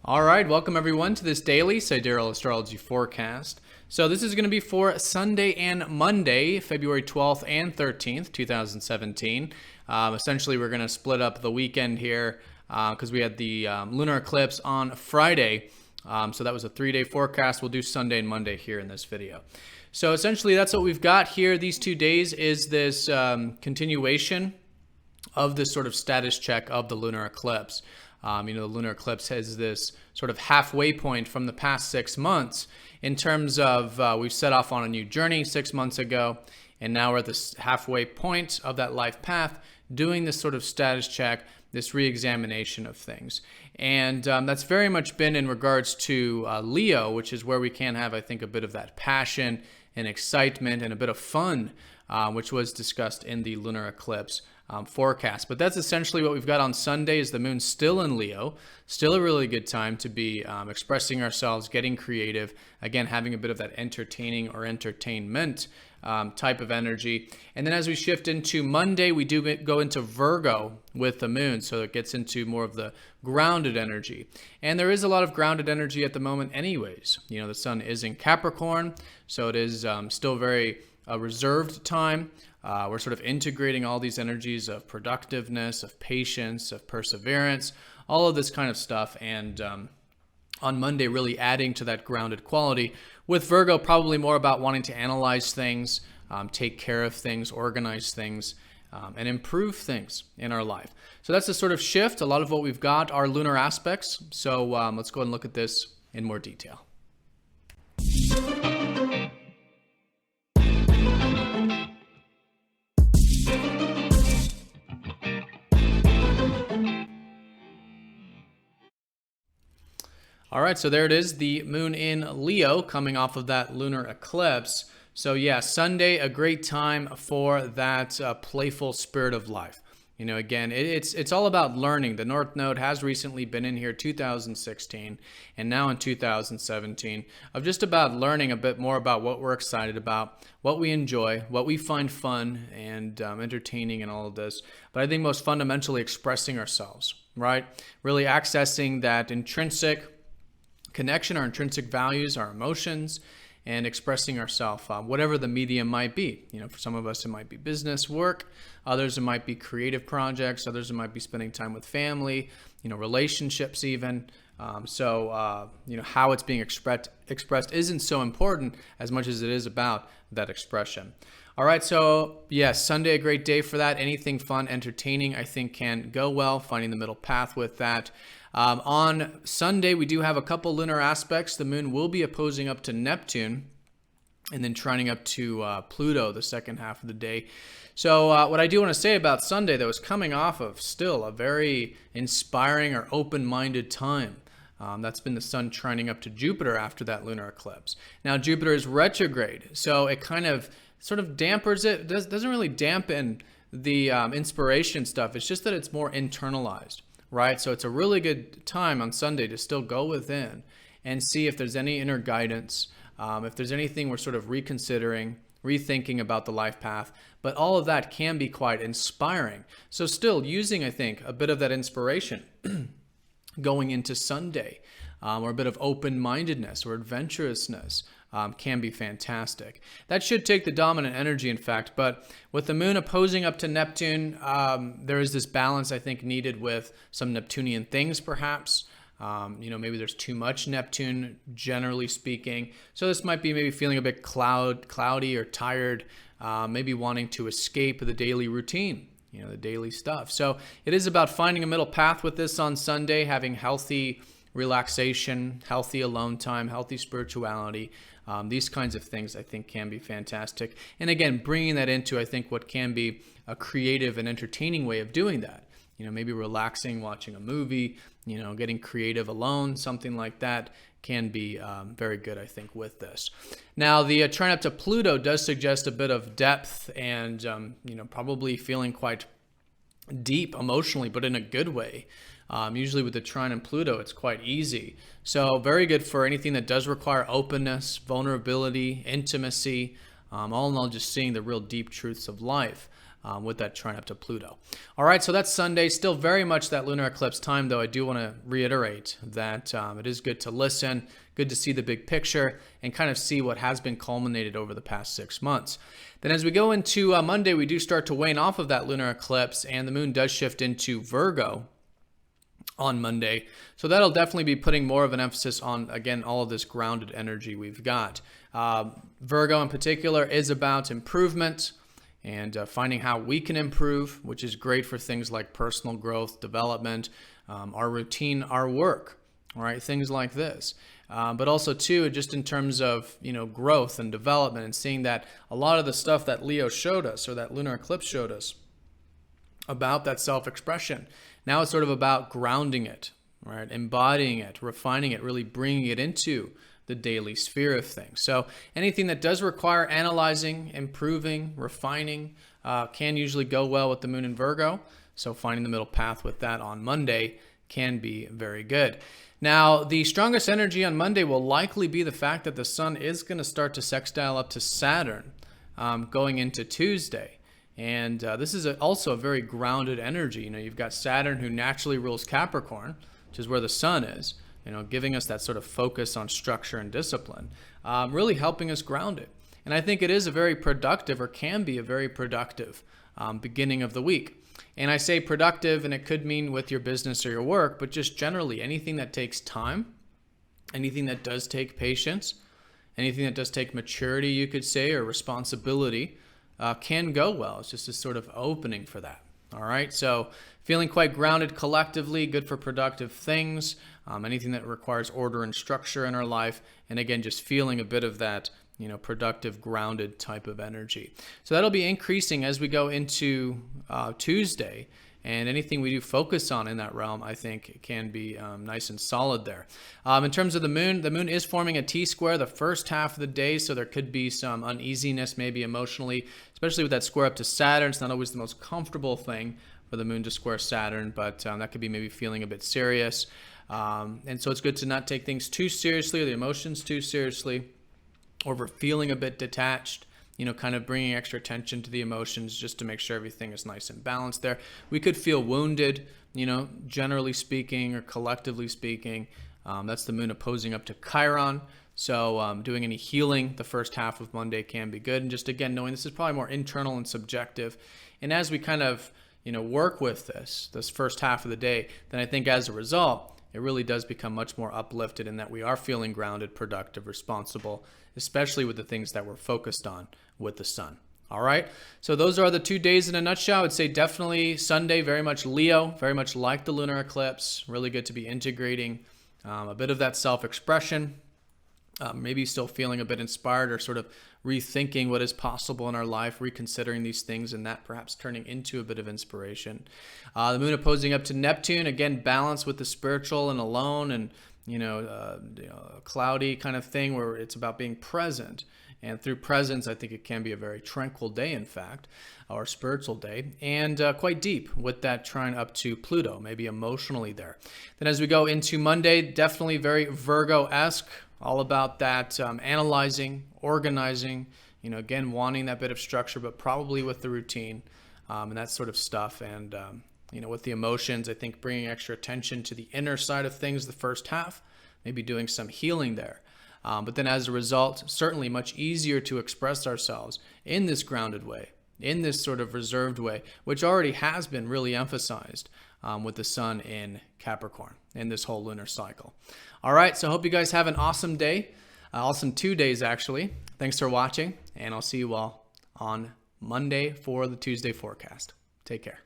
All right, welcome everyone to this daily Sidereal Astrology forecast. So this is going to be for Sunday and Monday, February 12th and 13th, 2017. Essentially, we're going to split up the weekend here because we had the lunar eclipse on Friday. So that was a 3-day forecast. We'll do Sunday and Monday here in this video. So essentially, that's what we've got here. These 2 days is this continuation of this sort of status check of the lunar eclipse. The lunar eclipse has this sort of halfway point from the past 6 months in terms of we've set off on a new journey 6 months ago, and now we're at this halfway point of that life path, doing this sort of status check, this re-examination of things. And that's very much been in regards to Leo, which is where we can have, I think, a bit of that passion and excitement and a bit of fun, which was discussed in the lunar eclipse forecast. But that's essentially what we've got on Sunday. Is the moon still in Leo, still a really good time to be expressing ourselves, getting creative, again having a bit of that entertaining or entertainment type of energy. And then as we shift into Monday, we do go into Virgo with the moon, so it gets into more of the grounded energy. And there is a lot of grounded energy at the moment anyways. The sun is in Capricorn, so it is still very reserved time. We're sort of integrating all these energies of productiveness, of patience, of perseverance, all of this kind of stuff. And on Monday, really adding to that grounded quality. With Virgo, probably more about wanting to analyze things, take care of things, organize things, and improve things in our life. So that's a sort of shift. A lot of what we've got are lunar aspects. So let's go ahead and look at this in more detail. All right, so there it is, the moon in Leo coming off of that lunar eclipse. So yeah, Sunday, a great time for that playful spirit of life. Again, it's all about learning. The North Node has recently been in here 2016 and now in 2017 of just about learning a bit more about what we're excited about, what we enjoy, what we find fun and entertaining and all of this. But I think most fundamentally expressing ourselves, right? Really accessing that intrinsic connection, our intrinsic values, our emotions, and expressing ourselves, whatever the medium might be. For some of us, it might be business, work. Others, it might be creative projects. Others, it might be spending time with family, relationships even. How it's being expressed isn't so important as much as it is about that expression. All right, so yes, Sunday, a great day for that. Anything fun, entertaining, I think can go well, finding the middle path with that. On Sunday, we do have a couple lunar aspects. The moon will be opposing up to Neptune and then trining up to Pluto the second half of the day. So what I do want to say about Sunday, though, is coming off of still a very inspiring or open-minded time. That's been the sun trining up to Jupiter after that lunar eclipse. Now, Jupiter is retrograde, so it kind of sort of dampers it. Doesn't really dampen the inspiration stuff. It's just that it's more internalized. Right, so it's a really good time on Sunday to still go within and see if there's any inner guidance, if there's anything we're sort of reconsidering, rethinking about the life path. But all of that can be quite inspiring. So still using, I think, a bit of that inspiration going into Sunday, or a bit of open-mindedness or adventurousness. Can be fantastic. That should take the dominant energy, in fact, but with the moon opposing up to Neptune, there is this balance, I think, needed with some Neptunian things, perhaps. Maybe there's too much Neptune, generally speaking. So this might be maybe feeling a bit cloudy or tired, maybe wanting to escape the daily routine, the daily stuff. So it is about finding a middle path with this on Sunday, having healthy relaxation, healthy alone time, healthy spirituality. These kinds of things I think can be fantastic. And again, bringing that into, I think, what can be a creative and entertaining way of doing that. Maybe relaxing, watching a movie, getting creative alone, something like that can be very good, I think, with this. Now, the trine up to Pluto does suggest a bit of depth and, probably feeling quite deep emotionally, but in a good way. Usually with the trine and Pluto, it's quite easy. So very good for anything that does require openness, vulnerability, intimacy, all in all, just seeing the real deep truths of life. with that trine up to Pluto. All right, so that's Sunday. Still very much that lunar eclipse time, though I do want to reiterate that it is good to listen, good to see the big picture, and kind of see what has been culminated over the past 6 months. Then as we go into Monday, we do start to wane off of that lunar eclipse, and the moon does shift into Virgo on Monday. So that'll definitely be putting more of an emphasis on, again, all of this grounded energy we've got. Virgo in particular is about improvement and finding how we can improve, which is great for things like personal growth, development, our routine, our work, all right, things like this. But also too, just in terms of, growth and development, and seeing that a lot of the stuff that Leo showed us, or that lunar eclipse showed us about that self-expression, now it's sort of about grounding it, right? Embodying it, refining it, really bringing it into the daily sphere of things. So anything that does require analyzing, improving, refining, can usually go well with the moon in Virgo. So finding the middle path with that on Monday can be very good. Now, the strongest energy on Monday will likely be the fact that the sun is going to start to sextile up to Saturn going into Tuesday. And this is also a very grounded energy. You've got Saturn, who naturally rules Capricorn, which is where the sun is, giving us that sort of focus on structure and discipline, really helping us ground it. And I think it is a very productive, or can be a very productive beginning of the week. And I say productive, and it could mean with your business or your work, but just generally anything that takes time, anything that does take patience, anything that does take maturity, you could say, or responsibility, can go well. It's just a sort of opening for that. All right, so feeling quite grounded collectively, good for productive things, anything that requires order and structure in our life, and again, just feeling a bit of that, productive, grounded type of energy. So that'll be increasing as we go into Tuesday, and anything we do focus on in that realm, I think, can be nice and solid there. In terms of the moon is forming a T-square the first half of the day, so there could be some uneasiness, maybe emotionally, especially with that square up to Saturn. It's not always the most comfortable thing for the moon to square Saturn, but that could be maybe feeling a bit serious. And so it's good to not take things too seriously, or the emotions too seriously, or if we're feeling a bit detached, kind of bringing extra attention to the emotions just to make sure everything is nice and balanced there. We could feel wounded, generally speaking, or collectively speaking. That's the moon opposing up to Chiron. So doing any healing the first half of Monday can be good. And just, again, knowing this is probably more internal and subjective. And as we kind of, work with this first half of the day, then I think as a result, it really does become much more uplifted in that we are feeling grounded, productive, responsible, especially with the things that we're focused on with the sun. All right, so those are the 2 days in a nutshell. I would say definitely Sunday, very much Leo, very much like the lunar eclipse. Really good to be integrating a bit of that self-expression, maybe still feeling a bit inspired, or sort of rethinking what is possible in our life, reconsidering these things, and that perhaps turning into a bit of inspiration. The moon opposing up to Neptune, again, balance with the spiritual and alone, and a cloudy kind of thing where it's about being present. And through presence, I think it can be a very tranquil day, in fact, or spiritual day, and quite deep with that trine up to Pluto, maybe emotionally there. Then as we go into Monday, definitely very Virgo-esque, all about that analyzing, organizing, again, wanting that bit of structure, but probably with the routine and that sort of stuff. And, with the emotions, I think bringing extra attention to the inner side of things the first half, maybe doing some healing there. But then as a result, certainly much easier to express ourselves in this grounded way, in this sort of reserved way, which already has been really emphasized with the sun in Capricorn in this whole lunar cycle. All right, so I hope you guys have an awesome day, awesome 2 days actually. Thanks for watching, and I'll see you all on Monday for the Tuesday forecast. Take care.